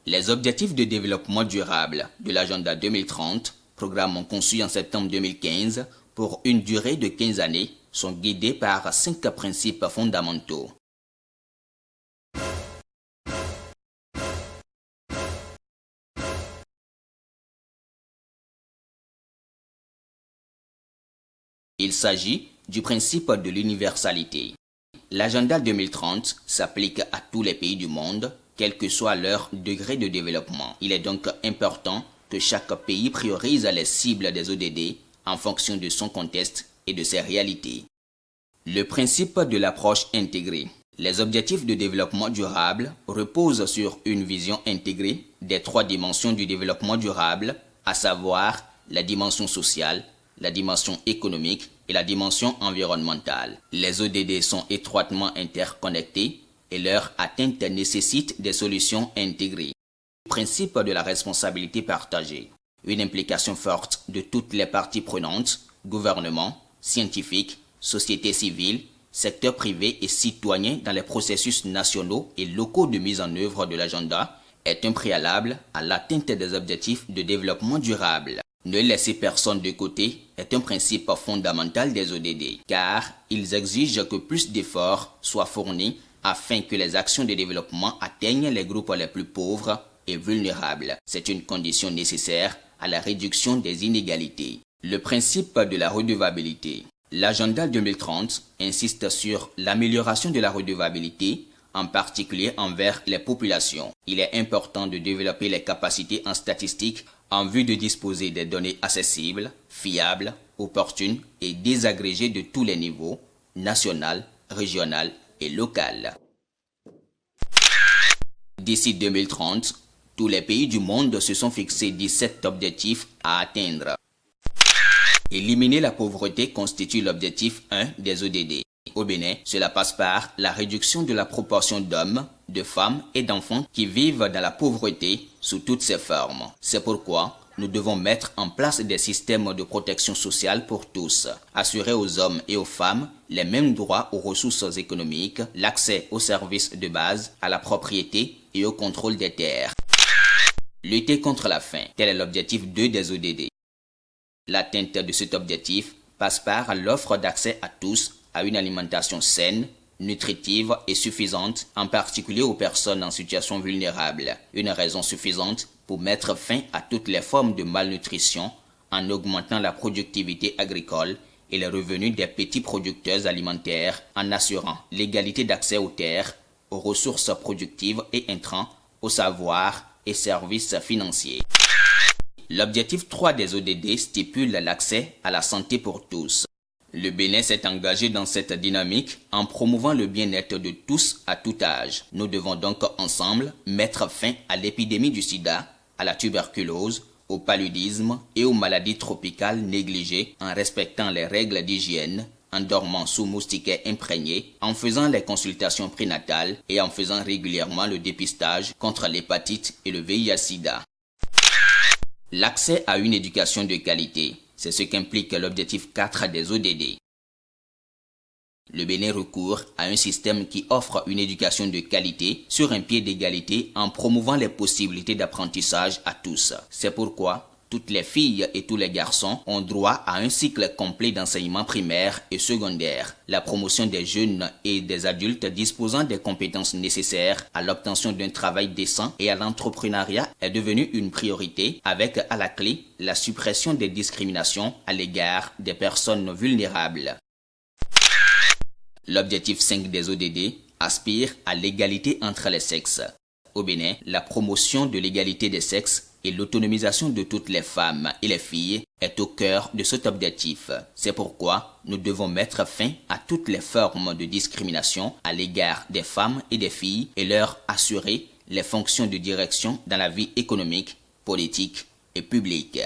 Les objectifs de développement durable de l'agenda 2030, programme conçu en septembre 2015 pour une durée de 15 années, sont guidés par 5 principes fondamentaux. Il s'agit du principe de l'universalité. L'agenda 2030 s'applique à tous les pays du monde, quel que soit leur degré de développement. Il est donc important que chaque pays priorise les cibles des ODD en fonction de son contexte et de ses réalités. Le principe de l'approche intégrée. Les objectifs de développement durable reposent sur une vision intégrée des 3 dimensions du développement durable, à savoir la dimension sociale, la dimension économique et la dimension environnementale. Les ODD sont étroitement interconnectés et leur atteinte nécessite des solutions intégrées. Principe de la responsabilité partagée. Une implication forte de toutes les parties prenantes, gouvernements, scientifiques, société civile, secteur privé et citoyens dans les processus nationaux et locaux de mise en œuvre de l'agenda est un préalable à l'atteinte des objectifs de développement durable. Ne laisser personne de côté est un principe fondamental des ODD, car ils exigent que plus d'efforts soient fournis afin que les actions de développement atteignent les groupes les plus pauvres et vulnérables. C'est une condition nécessaire à la réduction des inégalités. Le principe de la redevabilité. L'agenda 2030 insiste sur l'amélioration de la redevabilité, en particulier envers les populations. Il est important de développer les capacités en statistique en vue de disposer des données accessibles, fiables, opportunes et désagrégées de tous les niveaux, national, régional et local. D'ici 2030, tous les pays du monde se sont fixés 17 objectifs à atteindre. Éliminer la pauvreté constitue l'objectif 1 des ODD. Au Bénin, cela passe par la réduction de la proportion d'hommes, de femmes et d'enfants qui vivent dans la pauvreté sous toutes ses formes. C'est pourquoi nous devons mettre en place des systèmes de protection sociale pour tous, assurer aux hommes et aux femmes les mêmes droits aux ressources économiques, l'accès aux services de base, à la propriété et au contrôle des terres. Lutter contre la faim, tel est l'objectif 2 des ODD. L'atteinte de cet objectif passe par l'offre d'accès à tous à une alimentation saine, nutritive et suffisante, en particulier aux personnes en situation vulnérable. Une raison suffisante pour mettre fin à toutes les formes de malnutrition en augmentant la productivité agricole et les revenus des petits producteurs alimentaires, en assurant l'égalité d'accès aux terres, aux ressources productives et intrants, au savoir et services financiers. L'objectif 3 des ODD stipule l'accès à la santé pour tous. Le Bénin s'est engagé dans cette dynamique en promouvant le bien-être de tous à tout âge. Nous devons donc ensemble mettre fin à l'épidémie du sida, à la tuberculose, au paludisme et aux maladies tropicales négligées en respectant les règles d'hygiène, en dormant sous moustiquaires imprégnés, en faisant les consultations prénatales et en faisant régulièrement le dépistage contre l'hépatite et le VIH-Sida. L'accès à une éducation de qualité. C'est ce qu'implique l'objectif 4 des ODD. Le Bénin recourt à un système qui offre une éducation de qualité sur un pied d'égalité en promouvant les possibilités d'apprentissage à tous. C'est pourquoi toutes les filles et tous les garçons ont droit à un cycle complet d'enseignement primaire et secondaire. La promotion des jeunes et des adultes disposant des compétences nécessaires à l'obtention d'un travail décent et à l'entrepreneuriat est devenue une priorité avec à la clé la suppression des discriminations à l'égard des personnes vulnérables. L'objectif 5 des ODD aspire à l'égalité entre les sexes. Au Bénin, la promotion de l'égalité des sexes et l'autonomisation de toutes les femmes et les filles est au cœur de cet objectif. C'est pourquoi nous devons mettre fin à toutes les formes de discrimination à l'égard des femmes et des filles et leur assurer les fonctions de direction dans la vie économique, politique et publique.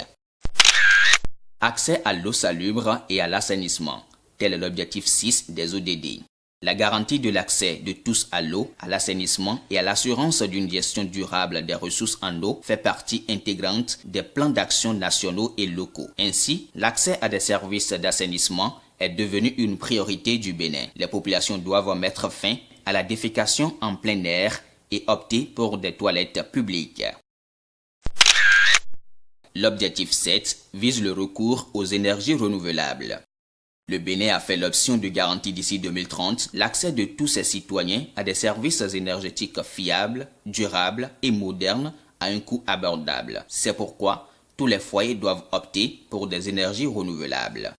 Accès à l'eau salubre et à l'assainissement. Tel est l'objectif 6 des ODD. La garantie de l'accès de tous à l'eau, à l'assainissement et à l'assurance d'une gestion durable des ressources en eau fait partie intégrante des plans d'action nationaux et locaux. Ainsi, l'accès à des services d'assainissement est devenu une priorité du Bénin. Les populations doivent mettre fin à la défécation en plein air et opter pour des toilettes publiques. L'objectif 7 vise le recours aux énergies renouvelables. Le Bénin a fait l'option de garantir d'ici 2030 l'accès de tous ses citoyens à des services énergétiques fiables, durables et modernes à un coût abordable. C'est pourquoi tous les foyers doivent opter pour des énergies renouvelables.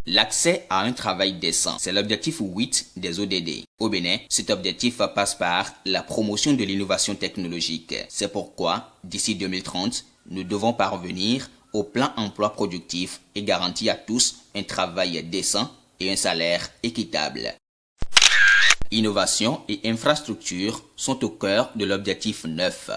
L'accès à un travail décent, c'est l'objectif 8 des ODD. Au Bénin, cet objectif passe par la promotion de l'innovation technologique. C'est pourquoi, d'ici 2030, nous devons parvenir au plein emploi productif et garantir à tous un travail décent et un salaire équitable. Innovation et infrastructure sont au cœur de l'objectif 9.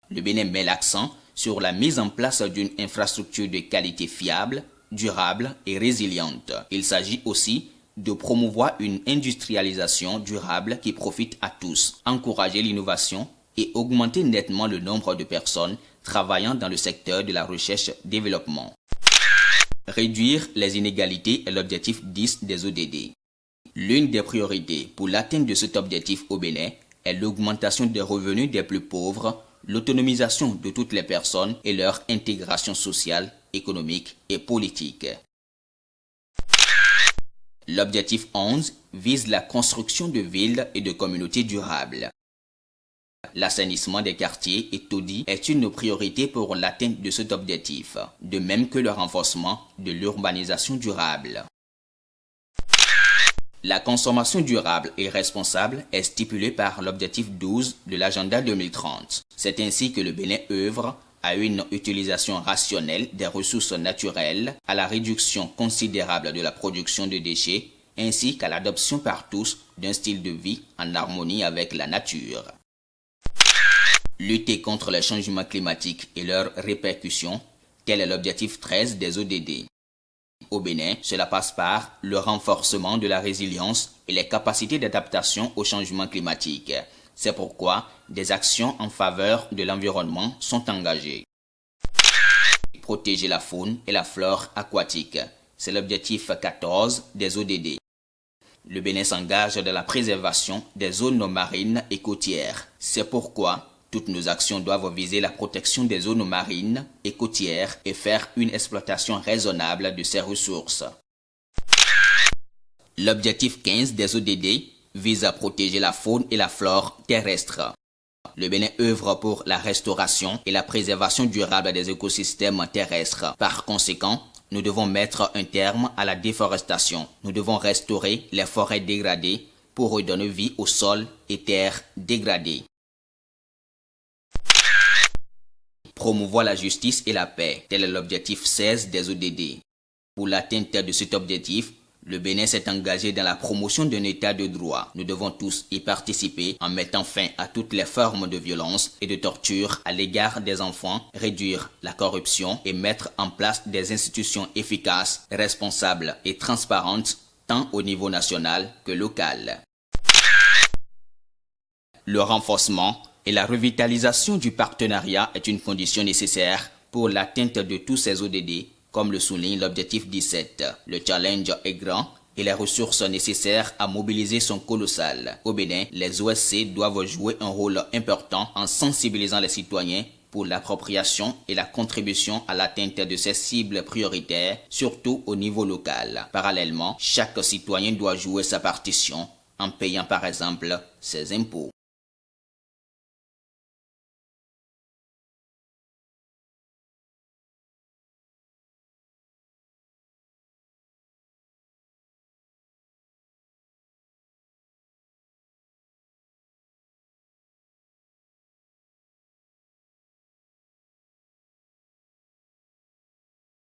Le Bénin met l'accent sur la mise en place d'une infrastructure de qualité fiable, durable et résiliente. Il s'agit aussi de promouvoir une industrialisation durable qui profite à tous, encourager l'innovation et augmenter nettement le nombre de personnes travaillant dans le secteur de la recherche-développement. Réduire les inégalités est l'objectif 10 des ODD. L'une des priorités pour l'atteinte de cet objectif au Bénin est l'augmentation des revenus des plus pauvres, l'autonomisation de toutes les personnes et leur intégration sociale, économique et politique. L'objectif 11 vise la construction de villes et de communautés durables. L'assainissement des quartiers et taudis est une priorité pour l'atteinte de cet objectif, de même que le renforcement de l'urbanisation durable. La consommation durable et responsable est stipulée par l'objectif 12 de l'agenda 2030. C'est ainsi que le Bénin œuvre à une utilisation rationnelle des ressources naturelles, à la réduction considérable de la production de déchets, ainsi qu'à l'adoption par tous d'un style de vie en harmonie avec la nature. Lutter contre les changements climatiques et leurs répercussions, tel est l'objectif 13 des ODD. Au Bénin, cela passe par le renforcement de la résilience et les capacités d'adaptation au changement climatique. C'est pourquoi des actions en faveur de l'environnement sont engagées. Protéger la faune et la flore aquatique, c'est l'objectif 14 des ODD. Le Bénin s'engage dans la préservation des zones marines et côtières. C'est pourquoi toutes nos actions doivent viser la protection des zones marines et côtières et faire une exploitation raisonnable de ces ressources. L'objectif 15 des ODD vise à protéger la faune et la flore terrestre. Le Bénin œuvre pour la restauration et la préservation durable des écosystèmes terrestres. Par conséquent, nous devons mettre un terme à la déforestation. Nous devons restaurer les forêts dégradées pour redonner vie aux sols et terres dégradés. Promouvoir la justice et la paix, tel est l'objectif 16 des ODD. Pour l'atteinte de cet objectif, le Bénin s'est engagé dans la promotion d'un état de droit. Nous devons tous y participer en mettant fin à toutes les formes de violence et de torture à l'égard des enfants, réduire la corruption et mettre en place des institutions efficaces, responsables et transparentes, tant au niveau national que local. Le renforcement et la revitalisation du partenariat est une condition nécessaire pour l'atteinte de tous ces ODD, comme le souligne l'objectif 17. Le challenge est grand et les ressources nécessaires à mobiliser sont colossales. Au Bénin, les OSC doivent jouer un rôle important en sensibilisant les citoyens pour l'appropriation et la contribution à l'atteinte de ces cibles prioritaires, surtout au niveau local. Parallèlement, chaque citoyen doit jouer sa partition en payant par exemple ses impôts.